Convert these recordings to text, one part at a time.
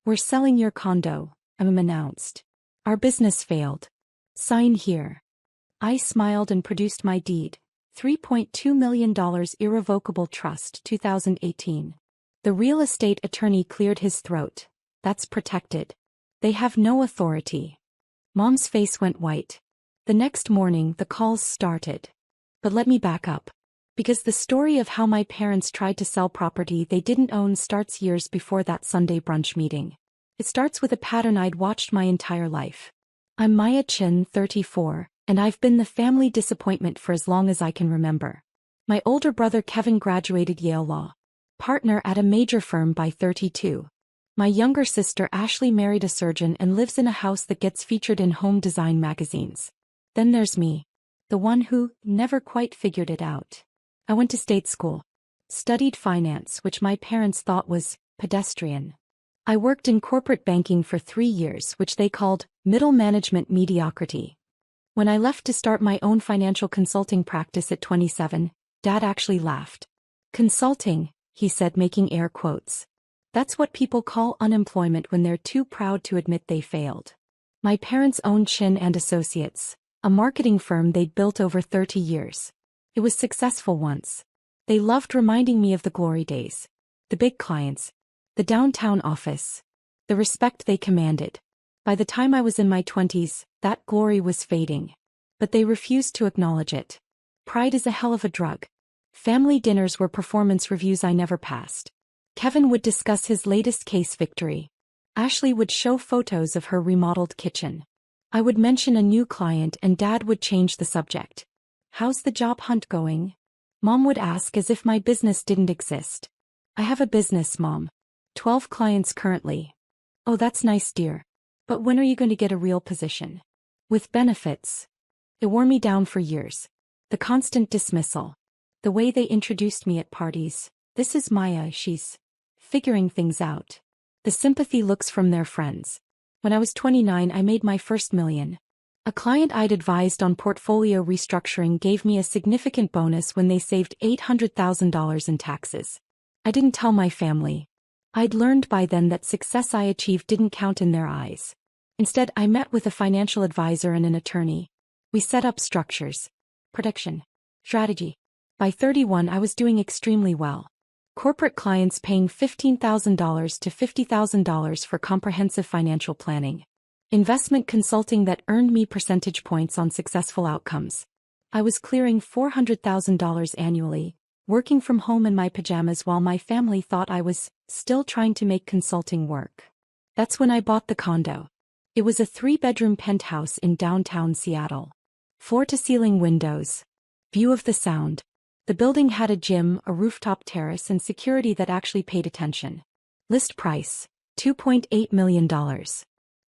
We're selling your condo, announced. Our business failed. Sign here. I smiled and produced my deed. $3.2 million irrevocable trust 2018. The real estate attorney cleared his throat. That's protected. They have no authority. Mom's face went white. The next morning the calls started. But let me back up. Because the story of how my parents tried to sell property they didn't own starts years before that Sunday brunch meeting. It starts with a pattern I'd watched my entire life. I'm Maya Chin, 34, and I've been the family disappointment for as long as I can remember. My older brother Kevin graduated Yale Law. Partner at a major firm by 32. My younger sister Ashley married a surgeon and lives in a house that gets featured in home design magazines. Then there's me. The one who never quite figured it out. I went to state school. Studied finance, which my parents thought was pedestrian. I worked in corporate banking for 3 years, which they called middle management mediocrity. When I left to start my own financial consulting practice at 27, Dad actually laughed. Consulting, he said, making air quotes. That's what people call unemployment when they're too proud to admit they failed. My parents owned Chin and Associates, a marketing firm they'd built over 30 years. It was successful once. They loved reminding me of the glory days. The big clients. The downtown office. The respect they commanded. By the time I was in my 20s, that glory was fading. But they refused to acknowledge it. Pride is a hell of a drug. Family dinners were performance reviews I never passed. Kevin would discuss his latest case victory. Ashley would show photos of her remodeled kitchen. I would mention a new client and Dad would change the subject. How's the job hunt going? Mom would ask as if my business didn't exist. I have a business, Mom. 12 clients currently. Oh, that's nice, dear. But when are you going to get a real position? With benefits. It wore me down for years. The constant dismissal. The way they introduced me at parties. This is Maya, she's figuring things out. The sympathy looks from their friends. When I was 29, I made my first million. A client I'd advised on portfolio restructuring gave me a significant bonus when they saved $800,000 in taxes. I didn't tell my family. I'd learned by then that success I achieved didn't count in their eyes. Instead, I met with a financial advisor and an attorney. We set up structures, protection, strategy. By 31, I was doing extremely well. Corporate clients paying $15,000 to $50,000 for comprehensive financial planning. Investment consulting that earned me percentage points on successful outcomes. I was clearing $400,000 annually, working from home in my pajamas while my family thought I was still trying to make consulting work. That's when I bought the condo. It was a 3-bedroom penthouse in downtown Seattle. Floor-to-ceiling windows. View of the Sound. The building had a gym, a rooftop terrace, and security that actually paid attention. List price, $2.8 million.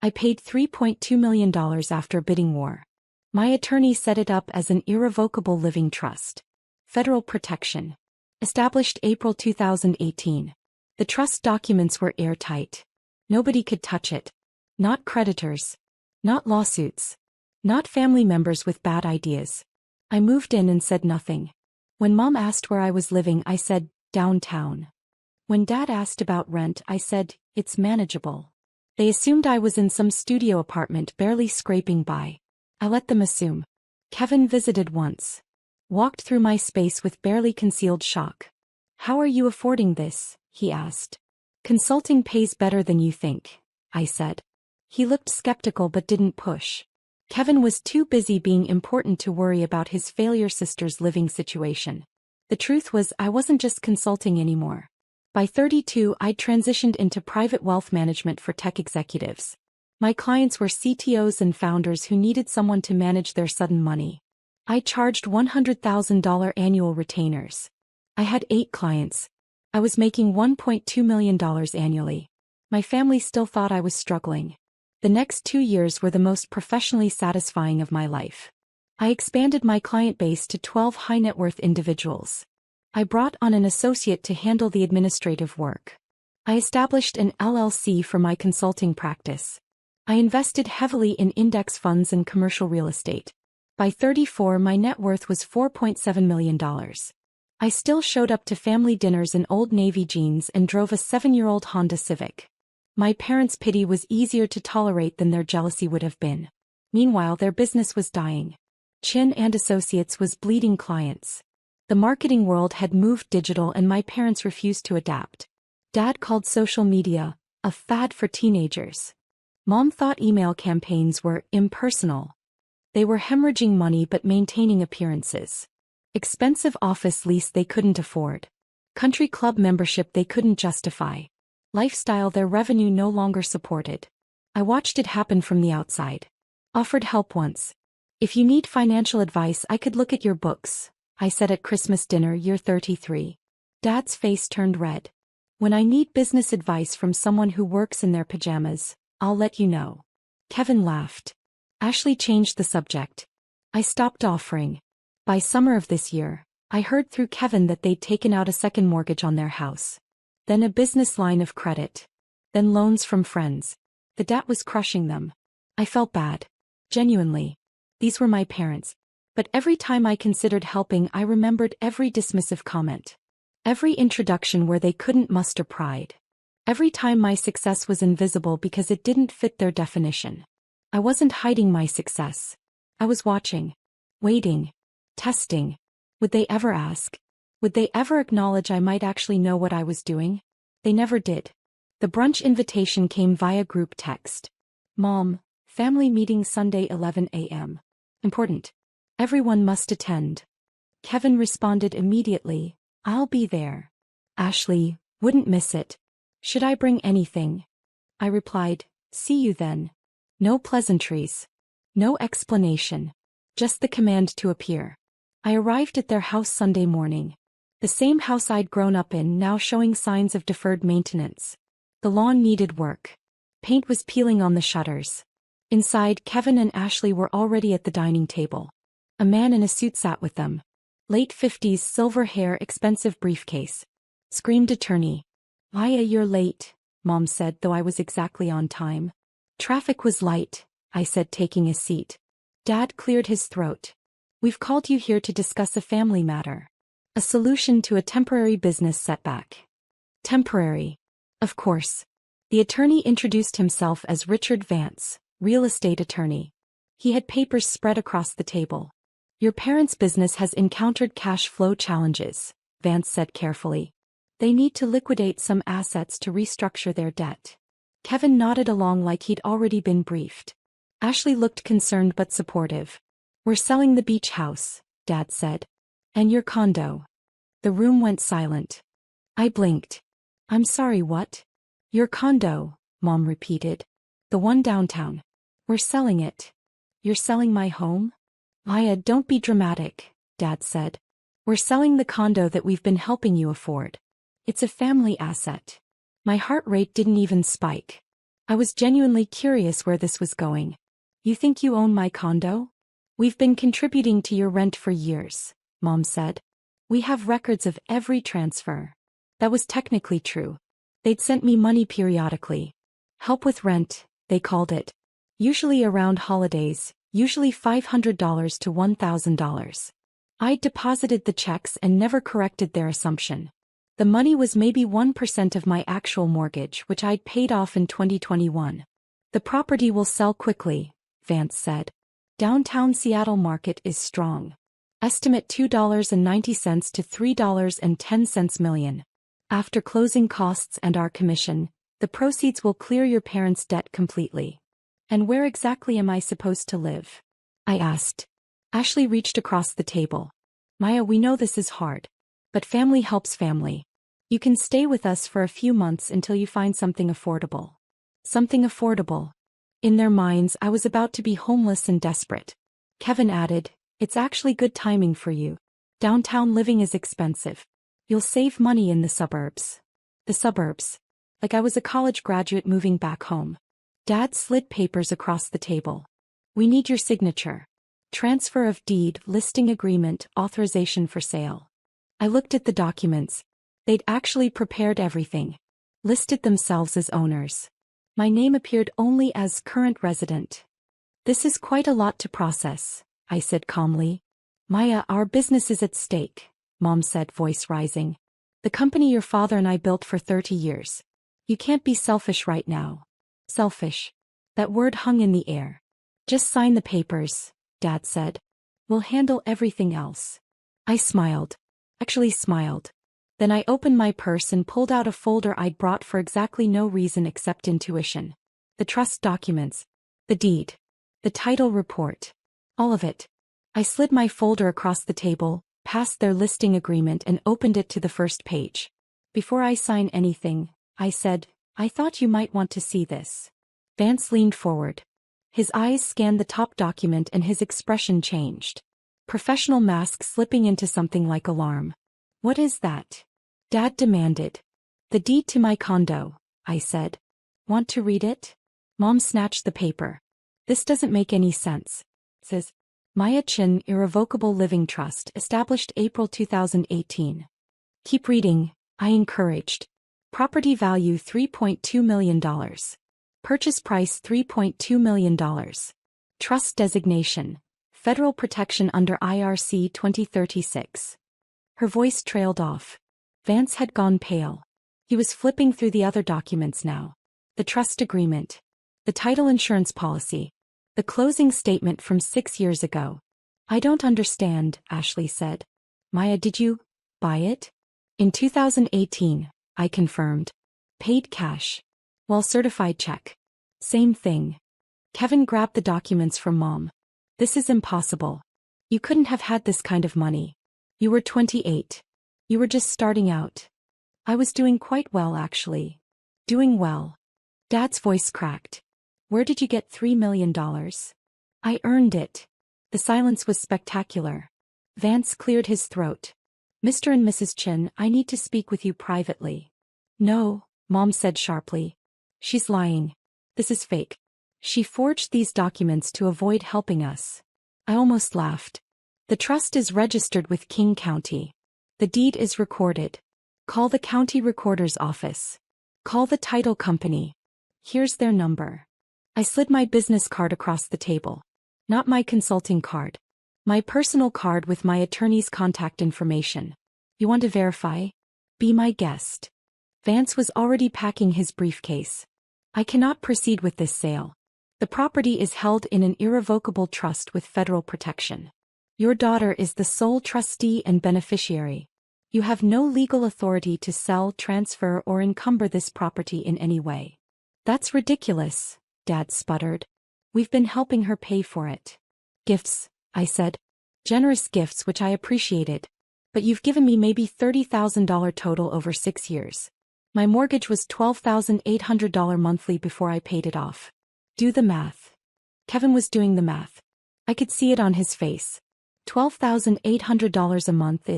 I paid $3.2 million after a bidding war. My attorney set it up as an irrevocable living trust. Federal protection. Established April 2018. The trust documents were airtight. Nobody could touch it. Not creditors. Not lawsuits. Not family members with bad ideas. I moved in and said nothing. When Mom asked where I was living, I said, downtown. When Dad asked about rent, I said, it's manageable. They assumed I was in some studio apartment barely scraping by. I let them assume. Kevin visited once. Walked through my space with barely concealed shock. How are you affording this? He asked. Consulting pays better than you think, I said. He looked skeptical but didn't push. Kevin was too busy being important to worry about his failure sister's living situation. The truth was I wasn't just consulting anymore. By 32, I'd transitioned into private wealth management for tech executives. My clients were CTOs and founders who needed someone to manage their sudden money. I charged $100,000 annual retainers. I had 8 clients. I was making $1.2 million annually. My family still thought I was struggling. The next 2 years were the most professionally satisfying of my life. I expanded my client base to 12 high-net-worth individuals. I brought on an associate to handle the administrative work. I established an LLC for my consulting practice. I invested heavily in index funds and commercial real estate. By 34, my net worth was $4.7 million. I still showed up to family dinners in Old Navy jeans and drove a 7-year-old Honda Civic. My parents' pity was easier to tolerate than their jealousy would have been. Meanwhile, their business was dying. Chin and Associates was bleeding clients. The marketing world had moved digital and my parents refused to adapt. Dad called social media a fad for teenagers. Mom thought email campaigns were impersonal. They were hemorrhaging money but maintaining appearances. Expensive office lease they couldn't afford. Country club membership they couldn't justify. Lifestyle their revenue no longer supported. I watched it happen from the outside. Offered help once. If you need financial advice, I could look at your books, I said at Christmas dinner year 33. Dad's face turned red. When I need business advice from someone who works in their pajamas, I'll let you know. Kevin laughed. Ashley changed the subject. I stopped offering. By summer of this year, I heard through Kevin that they'd taken out a second mortgage on their house. Then a business line of credit. Then loans from friends. The debt was crushing them. I felt bad. Genuinely. These were my parents. But every time I considered helping, I remembered every dismissive comment. Every introduction where they couldn't muster pride. Every time my success was invisible because it didn't fit their definition. I wasn't hiding my success. I was watching. Waiting. Testing. Would they ever ask? Would they ever acknowledge I might actually know what I was doing? They never did. The brunch invitation came via group text. Mom, family meeting Sunday 11 a.m. Important. Everyone must attend. Kevin responded immediately, I'll be there. Ashley, wouldn't miss it. Should I bring anything? I replied, see you then. No pleasantries. No explanation. Just the command to appear. I arrived at their house Sunday morning. The same house I'd grown up in, now showing signs of deferred maintenance. The lawn needed work. Paint was peeling on the shutters. Inside, Kevin and Ashley were already at the dining table. A man in a suit sat with them. Late 50s, silver hair, expensive briefcase. Screamed attorney. Maya, you're late, Mom said, though I was exactly on time. Traffic was light, I said, taking a seat. Dad cleared his throat. We've called you here to discuss a family matter. A solution to a temporary business setback. Temporary. Of course. The attorney introduced himself as Richard Vance, real estate attorney. He had papers spread across the table. Your parents' business has encountered cash flow challenges, Vance said carefully. They need to liquidate some assets to restructure their debt. Kevin nodded along like he'd already been briefed. Ashley looked concerned but supportive. We're selling the beach house, Dad said. And your condo. The room went silent. I blinked. I'm sorry, what? Your condo, Mom repeated. The one downtown. We're selling it. You're selling my home? Maya, don't be dramatic, Dad said. We're selling the condo that we've been helping you afford. It's a family asset. My heart rate didn't even spike. I was genuinely curious where this was going. You think you own my condo? We've been contributing to your rent for years, Mom said. We have records of every transfer. That was technically true. They'd sent me money periodically. Help with rent, they called it. Usually around holidays, usually $500 to $1,000. I'd deposited the checks and never corrected their assumption. The money was maybe 1% of my actual mortgage, which I'd paid off in 2021. The property will sell quickly, Vance said. Downtown Seattle market is strong. Estimate $2.90 to $3.10 million. After closing costs and our commission, the proceeds will clear your parents' debt completely. And where exactly am I supposed to live? I asked. Ashley reached across the table. Maya, we know this is hard. But family helps family. You can stay with us for a few months until you find something affordable. Something affordable. In their minds, I was about to be homeless and desperate. Kevin added, it's actually good timing for you. Downtown living is expensive. You'll save money in the suburbs. The suburbs. Like I was a college graduate moving back home. Dad slid papers across the table. We need your signature. Transfer of deed, listing agreement, authorization for sale. I looked at the documents. They'd actually prepared everything. Listed themselves as owners. My name appeared only as current resident. This is quite a lot to process, I said calmly. Maya, our business is at stake, Mom said, voice rising. The company your father and I built for 30 years. You can't be selfish right now. Selfish. That word hung in the air. Just sign the papers, Dad said. We'll handle everything else. I smiled. Actually smiled. Then I opened my purse and pulled out a folder I'd brought for exactly no reason except intuition. The trust documents. The deed. The title report. All of it. I slid my folder across the table, past their listing agreement and opened it to the first page. Before I sign anything, I said, I thought you might want to see this. Vance leaned forward. His eyes scanned the top document and his expression changed. Professional mask slipping into something like alarm. What is that? Dad demanded. The deed to my condo, I said. Want to read it? Mom snatched the paper. This doesn't make any sense. Says, Maya Chin Irrevocable Living Trust, established April 2018. Keep reading, I encouraged. Property value $3.2 million. Purchase price $3.2 million. Trust designation, Federal Protection under IRC 2036. Her voice trailed off. Vance had gone pale. He was flipping through the other documents now. The trust agreement. The title insurance policy. The closing statement from 6 years ago. I don't understand, Ashley said. Maya, did you buy it? In 2018, I confirmed. Paid cash. Well, certified check. Same thing. Kevin grabbed the documents from Mom. This is impossible. You couldn't have had this kind of money. You were 28. You were just starting out. I was doing quite well, actually. Doing well. Dad's voice cracked. Where did you get $3 million? I earned it. The silence was spectacular. Vance cleared his throat. Mr. and Mrs. Chin, I need to speak with you privately. No, Mom said sharply. She's lying. This is fake. She forged these documents to avoid helping us. I almost laughed. The trust is registered with King County. The deed is recorded. Call the county recorder's office. Call the title company. Here's their number. I slid my business card across the table. Not my consulting card. My personal card with my attorney's contact information. You want to verify? Be my guest. Vance was already packing his briefcase. I cannot proceed with this sale. The property is held in an irrevocable trust with federal protection. Your daughter is the sole trustee and beneficiary. You have no legal authority to sell, transfer, or encumber this property in any way. That's ridiculous, Dad sputtered. We've been helping her pay for it. Gifts, I said. Generous gifts, which I appreciated. But you've given me maybe $30,000 total over 6 years. My mortgage was $12,800 monthly before I paid it off. Do the math. Kevin was doing the math. I could see it on his face. $12,800 a month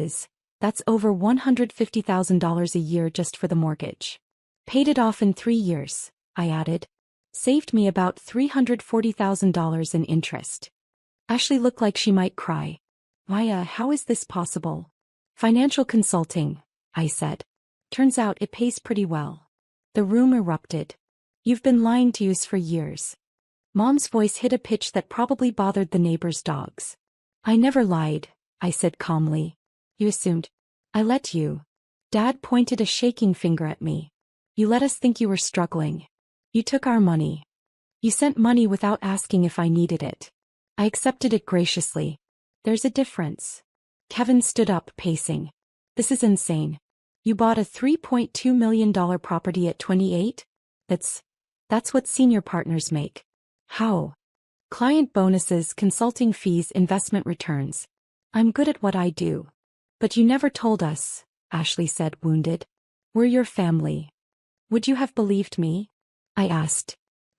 that's over $150,000 a year just for the mortgage. Paid it off in 3 years, I added. Saved me about $340,000 in interest. Ashley looked like she might cry. Maya, how is this possible? Financial consulting, I said. Turns out it pays pretty well. The room erupted. You've been lying to us for years. Mom's voice hit a pitch that probably bothered the neighbor's dogs. I never lied, I said calmly. You assumed. I let you. Dad pointed a shaking finger at me. You let us think you were struggling. You took our money. You sent money without asking if I needed it. I accepted it graciously. There's a difference. Kevin stood up, pacing. This is insane. You bought a $3.2 million property at 28? That's what senior partners make. How? Client bonuses, consulting fees, investment returns. I'm good at what I do. But you never told us, Ashley said, wounded. We're your family. Would you have believed me? I asked.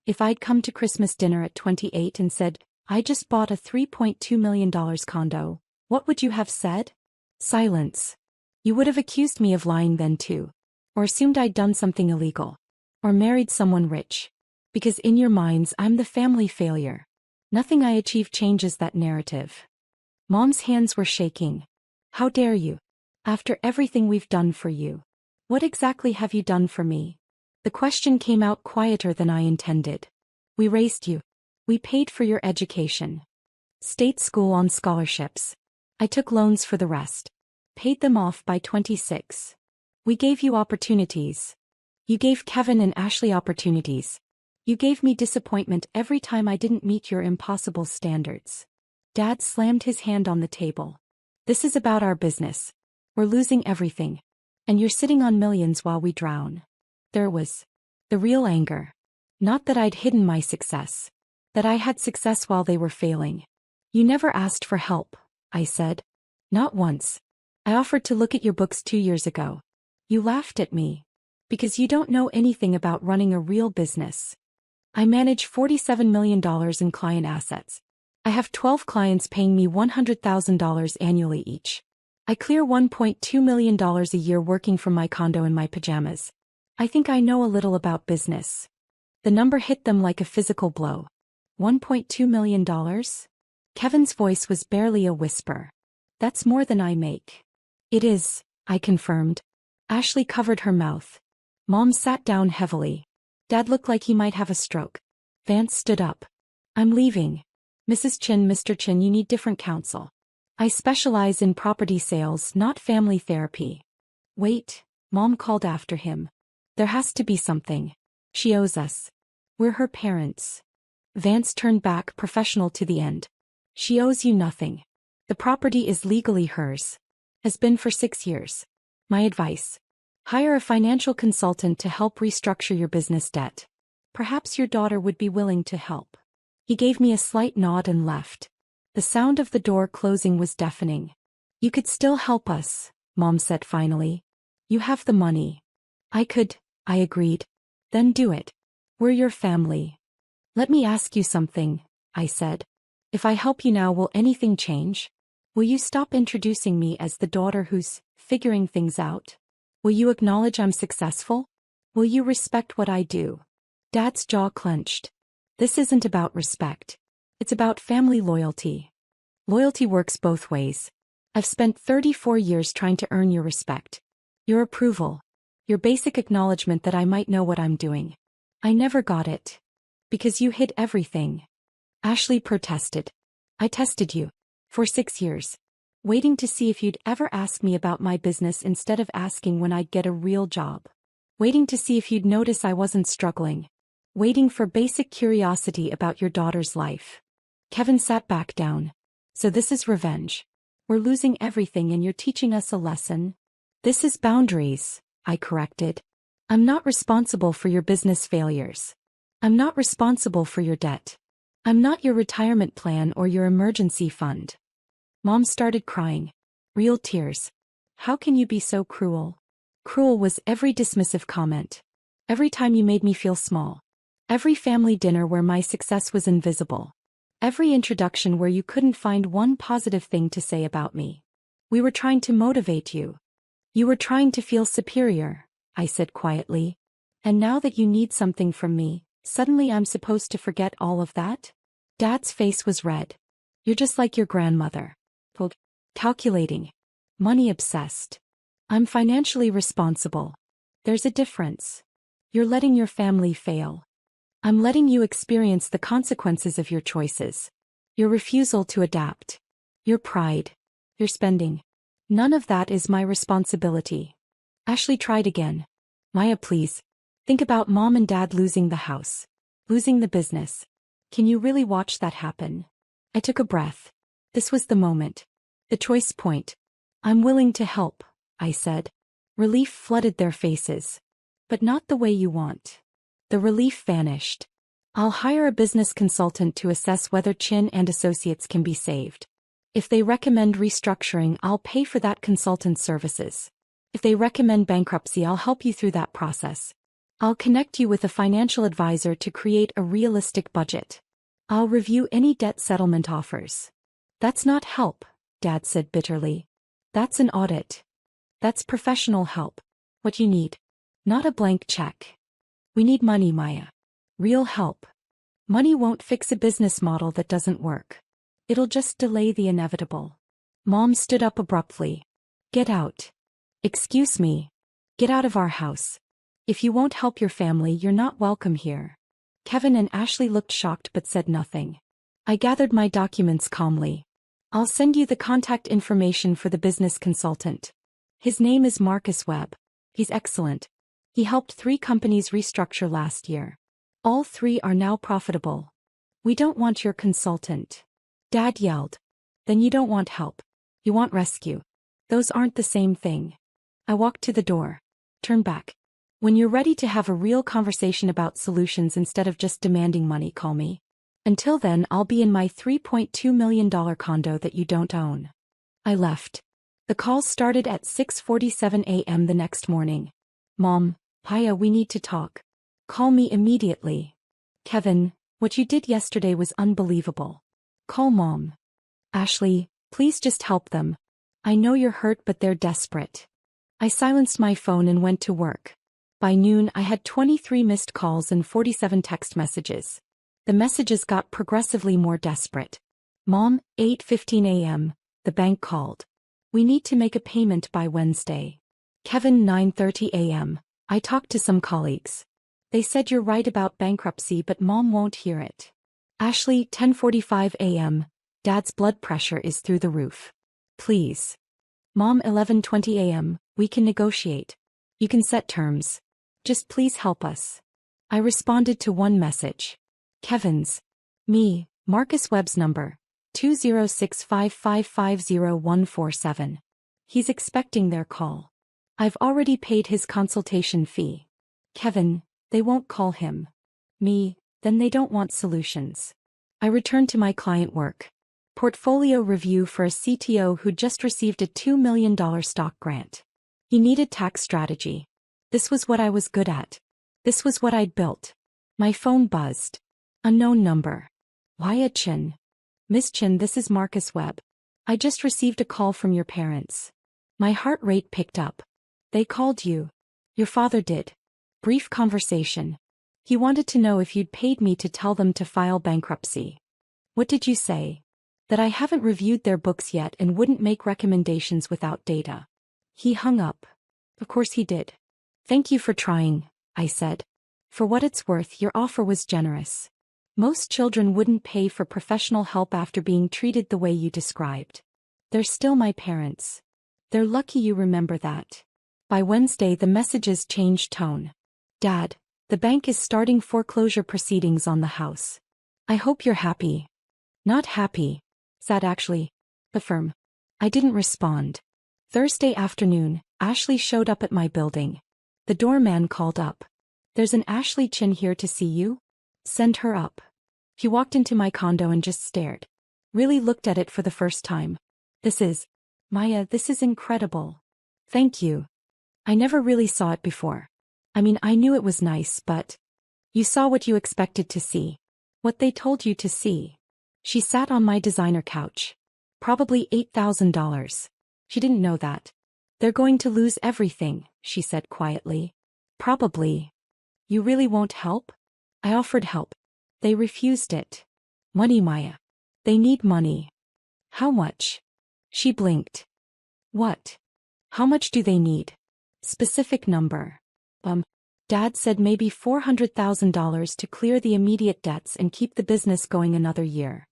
If I'd come to Christmas dinner at 28 and said, I just bought a $3.2 million condo, what would you have said? Silence. You would have accused me of lying then too. Or assumed I'd done something illegal. Or married someone rich. Because in your minds I'm the family failure. Nothing I achieve changes that narrative. Mom's hands were shaking. How dare you? After everything we've done for you. What exactly have you done for me? The question came out quieter than I intended. We raised you. We paid for your education. State school on scholarships. I took loans for the rest. Paid them off by 26. We gave you opportunities. You gave Kevin and Ashley opportunities. You gave me disappointment every time I didn't meet your impossible standards. Dad slammed his hand on the table. This is about our business. We're losing everything. And you're sitting on millions while we drown. There was the real anger. Not that I'd hidden my success. That I had success while they were failing. You never asked for help, I said. Not once. I offered to look at your books 2 years ago. You laughed at me. Because you don't know anything about running a real business. I manage $47 million in client assets. I have 12 clients paying me $100,000 annually each. I clear $1.2 million a year working from my condo in my pajamas. I think I know a little about business. The number hit them like a physical blow. $1.2 million? Kevin's voice was barely a whisper. That's more than I make. It is, I confirmed. Ashley covered her mouth. Mom sat down heavily. Dad looked like he might have a stroke. Vance stood up. I'm leaving. Mrs. Chin, Mr. Chin, you need different counsel. I specialize in property sales, not family therapy. Wait, Mom called after him. There has to be something. She owes us. We're her parents. Vance turned back, professional to the end. She owes you nothing. The property is legally hers. Has been for 6 years. My advice. Hire a financial consultant to help restructure your business debt. Perhaps your daughter would be willing to help. He gave me a slight nod and left. The sound of the door closing was deafening. You could still help us, Mom said finally. You have the money. I agreed. Then do it. We're your family. Let me ask you something, I said. If I help you now, will anything change? Will you stop introducing me as the daughter who's figuring things out? Will you acknowledge I'm successful? Will you respect what I do? Dad's jaw clenched. This isn't about respect. It's about family loyalty. Loyalty works both ways. I've spent 34 years trying to earn your respect. Your approval. Your basic acknowledgement that I might know what I'm doing. I never got it. Because you hid everything. Ashley protested. I tested you. For 6 years. Waiting to see if you'd ever ask me about my business instead of asking when I'd get a real job. Waiting to see if you'd notice I wasn't struggling. Waiting for basic curiosity about your daughter's life. Kevin sat back down. So this is revenge. We're losing everything and you're teaching us a lesson. This is boundaries, I corrected. I'm not responsible for your business failures. I'm not responsible for your debt. I'm not your retirement plan or your emergency fund. Mom started crying. Real tears. How can you be so cruel? Cruel was every dismissive comment. Every time you made me feel small. Every family dinner where my success was invisible. Every introduction where you couldn't find one positive thing to say about me. We were trying to motivate you. You were trying to feel superior, I said quietly. And now that you need something from me, suddenly I'm supposed to forget all of that? Dad's face was red. You're just like your grandmother. Calculating. Money obsessed. I'm financially responsible. There's a difference. You're letting your family fail. I'm letting you experience the consequences of your choices. Your refusal to adapt. Your pride. Your spending. None of that is my responsibility. Ashley tried again. Maya, please. Think about Mom and Dad losing the house. Losing the business. Can you really watch that happen? I took a breath. This was the moment. The choice point. I'm willing to help, I said. Relief flooded their faces. But not the way you want. The relief vanished. I'll hire a business consultant to assess whether Chin and Associates can be saved. If they recommend restructuring, I'll pay for that consultant's services. If they recommend bankruptcy, I'll help you through that process. I'll connect you with a financial advisor to create a realistic budget. I'll review any debt settlement offers. That's not help, Dad said bitterly. That's an audit. That's professional help. What you need. Not a blank check. We need money, Maya. Real help. Money won't fix a business model that doesn't work. It'll just delay the inevitable. Mom stood up abruptly. Get out. Excuse me. Get out of our house. If you won't help your family, you're not welcome here. Kevin and Ashley looked shocked but said nothing. I gathered my documents calmly. I'll send you the contact information for the business consultant. His name is Marcus Webb. He's excellent. He helped 3 companies restructure last year. All 3 are now profitable. We don't want your consultant. Dad yelled. Then you don't want help. You want rescue. Those aren't the same thing. I walked to the door. Turn back. When you're ready to have a real conversation about solutions instead of just demanding money, call me. Until then, I'll be in my $3.2 million condo that you don't own. I left. The call started at 6:47 a.m. the next morning. Mom, Paya, we need to talk. Call me immediately. Kevin, what you did yesterday was unbelievable. Call Mom. Ashley, please just help them. I know you're hurt, but they're desperate. I silenced my phone and went to work. By noon, I had 23 missed calls and 47 text messages. The messages got progressively more desperate. Mom, 8:15 a.m., the bank called. We need to make a payment by Wednesday. Kevin, 9:30 a.m., I talked to some colleagues. They said you're right about bankruptcy, but Mom won't hear it. Ashley, 10:45 a.m., Dad's blood pressure is through the roof. Please. Mom, 11:20 a.m., we can negotiate. You can set terms. Just please help us. I responded to one message. Kevin's. Me, Marcus Webb's number. 20655505147. He's expecting their call. I've already paid his consultation fee. Kevin, they won't call him. Me, then they don't want solutions. I returned to my client work. Portfolio review for a CTO who just received a $2 million stock grant. He needed tax strategy. This was what I was good at. This was what I'd built. My phone buzzed. Unknown number. Why Chin? Miss Chin, this is Marcus Webb. I just received a call from your parents. My heart rate picked up. They called you. Your father did. Brief conversation. He wanted to know if you'd paid me to tell them to file bankruptcy. What did you say? That I haven't reviewed their books yet and wouldn't make recommendations without data. He hung up. Of course he did. Thank you for trying, I said. For what it's worth, your offer was generous. Most children wouldn't pay for professional help after being treated the way you described. They're still my parents. They're lucky you remember that. By Wednesday, the messages changed tone. Dad, the bank is starting foreclosure proceedings on the house. I hope you're happy. Not happy. Sad actually. But firm. I didn't respond. Thursday afternoon, Ashley showed up at my building. The doorman called up. There's an Ashley Chin here to see you. Send her up. He walked into my condo and just stared. Really looked at it for the first time. Maya, this is incredible. Thank you. I never really saw it before. I mean, I knew it was nice, but you saw what you expected to see. What they told you to see. She sat on my designer couch. Probably $8,000. She didn't know that. They're going to lose everything, she said quietly. Probably. You really won't help? I offered help. They refused it. Money, Maya. They need money. How much? She blinked. What? How much do they need? Specific number. Dad said maybe $400,000 to clear the immediate debts and keep the business going another year.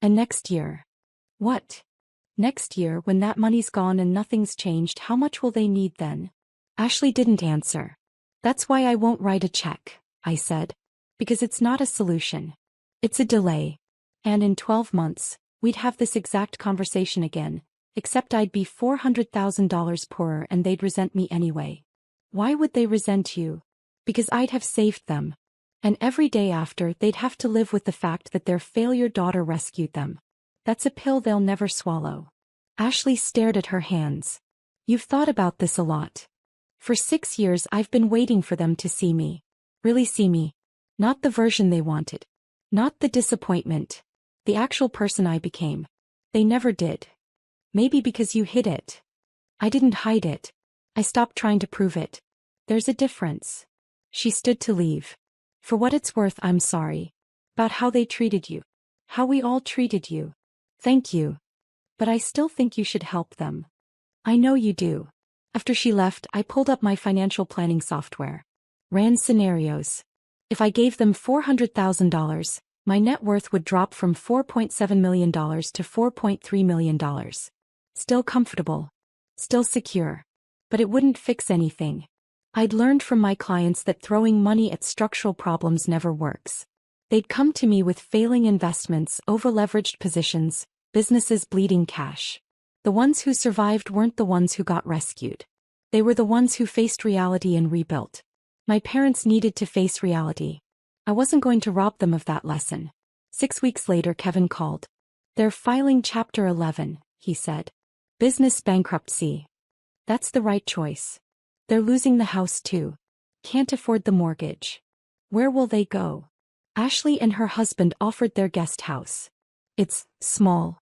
And next year. What? Next year, when that money's gone and nothing's changed, how much will they need then? Ashley didn't answer. That's why I won't write a check, I said. Because it's not a solution. It's a delay. And in 12 months, we'd have this exact conversation again, except I'd be $400,000 poorer and they'd resent me anyway. Why would they resent you? Because I'd have saved them. And every day after, they'd have to live with the fact that their failure daughter rescued them. That's a pill they'll never swallow. Ashley stared at her hands. You've thought about this a lot. For 6 years I've been waiting for them to see me. Really see me. Not the version they wanted. Not the disappointment. The actual person I became. They never did. Maybe because you hid it. I didn't hide it. I stopped trying to prove it. There's a difference. She stood to leave. For what it's worth, I'm sorry. About how they treated you. How we all treated you. Thank you. But I still think you should help them. I know you do. After she left, I pulled up my financial planning software. Ran scenarios. If I gave them $400,000, my net worth would drop from $4.7 million to $4.3 million. Still comfortable. Still secure. But it wouldn't fix anything. I'd learned from my clients that throwing money at structural problems never works. They'd come to me with failing investments, over-leveraged positions, businesses bleeding cash. The ones who survived weren't the ones who got rescued. They were the ones who faced reality and rebuilt. My parents needed to face reality. I wasn't going to rob them of that lesson. 6 weeks later, Kevin called. "They're filing Chapter 11, he said. "Business bankruptcy." "That's the right choice. They're losing the house too. Can't afford the mortgage. Where will they go?" Ashley and her husband offered their guest house. "It's small.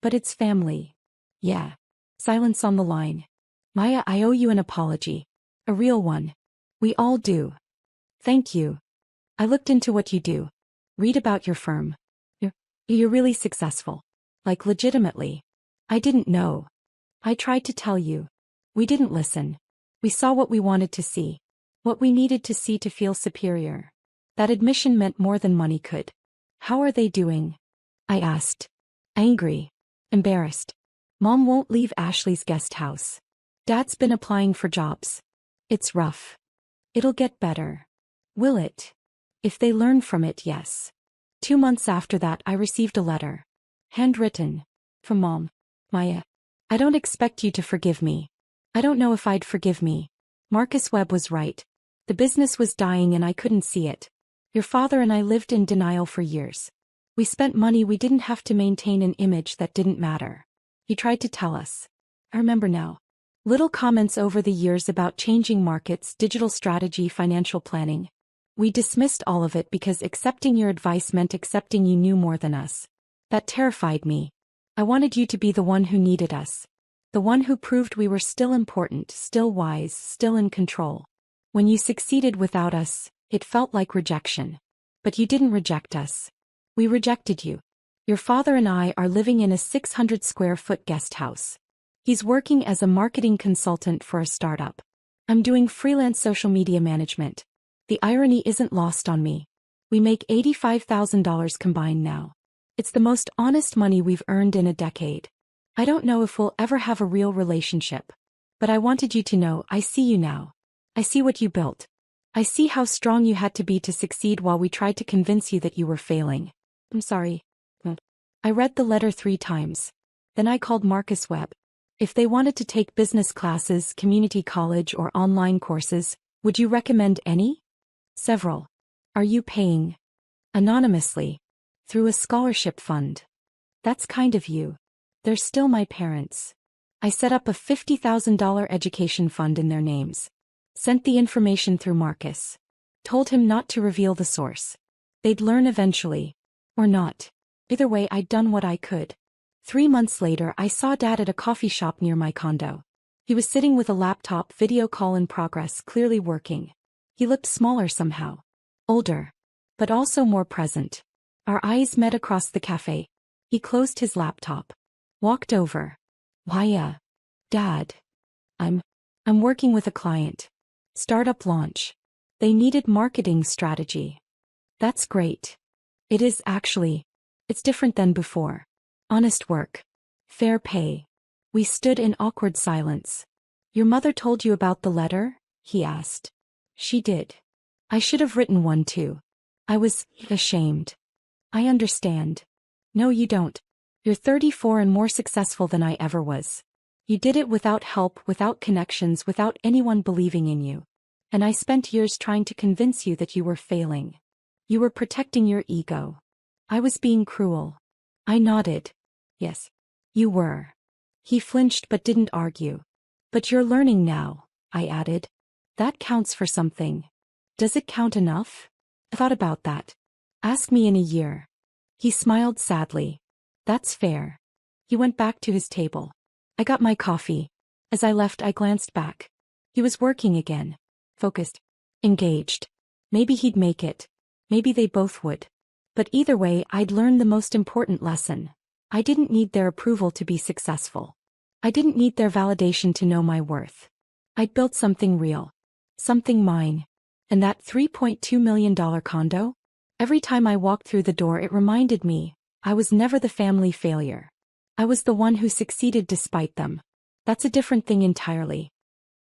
But it's family." "Yeah." Silence on the line. "Maya, I owe you an apology. A real one. We all do." "Thank you. I looked into what you do. Read about your firm. You're really successful. Like legitimately. I didn't know. I tried to tell you. We didn't listen. We saw what we wanted to see. What we needed to see to feel superior. That admission meant more than money could." "How are they doing?" I asked. "Angry. Embarrassed. Mom won't leave Ashley's guest house. Dad's been applying for jobs. It's rough. It'll get better." "Will it?" "If they learn from it, yes." 2 months after that, I received a letter. Handwritten. From Mom. "Maya, I don't expect you to forgive me. I don't know if I'd forgive me. Marcus Webb was right. The business was dying and I couldn't see it. Your father and I lived in denial for years. We spent money we didn't have to maintain an image that didn't matter. He tried to tell us. I remember now. Little comments over the years about changing markets, digital strategy, financial planning. We dismissed all of it because accepting your advice meant accepting you knew more than us. That terrified me. I wanted you to be the one who needed us. The one who proved we were still important, still wise, still in control. When you succeeded without us, it felt like rejection. But you didn't reject us. We rejected you. Your father and I are living in a 600-square-foot guest house. He's working as a marketing consultant for a startup. I'm doing freelance social media management. The irony isn't lost on me. We make $85,000 combined now. It's the most honest money we've earned in a decade. I don't know if we'll ever have a real relationship. But I wanted you to know I see you now. I see what you built. I see how strong you had to be to succeed while we tried to convince you that you were failing. I'm sorry." I read the letter 3 times. Then I called Marcus Webb. "If they wanted to take business classes, community college, or online courses, would you recommend any?" "Several." "Are you paying?" "Anonymously. Through a scholarship fund." "That's kind of you." "They're still my parents. I set up a $50,000 education fund in their names. Sent the information through Marcus. Told him not to reveal the source. They'd learn eventually. Or not. Either way, I'd done what I could. 3 months later, I saw Dad at a coffee shop near my condo. He was sitting with a laptop, video call in progress, clearly working. He looked smaller somehow. Older. But also more present. Our eyes met across the cafe. He closed his laptop. Walked over. "Why, Dad. I'm working with a client. Startup launch. They needed marketing strategy." "That's great." "It is actually. It's different than before. Honest work. Fair pay." We stood in awkward silence. "Your mother told you about the letter?" he asked. "She did. I should have written one too. I was ashamed." "I understand." "No, you don't. You're 34 and more successful than I ever was. You did it without help, without connections, without anyone believing in you. And I spent years trying to convince you that you were failing. You were protecting your ego. I was being cruel." I nodded. "Yes. You were." He flinched but didn't argue. "But you're learning now," I added. "That counts for something." "Does it count enough?" "I thought about that. Ask me in a year." He smiled sadly. "That's fair." He went back to his table. I got my coffee. As I left, I glanced back. He was working again. Focused. Engaged. Maybe he'd make it. Maybe they both would. But either way, I'd learned the most important lesson. I didn't need their approval to be successful. I didn't need their validation to know my worth. I'd built something real. Something mine. And that $3.2 million condo? Every time I walked through the door, it reminded me, I was never the family failure. I was the one who succeeded despite them. That's a different thing entirely.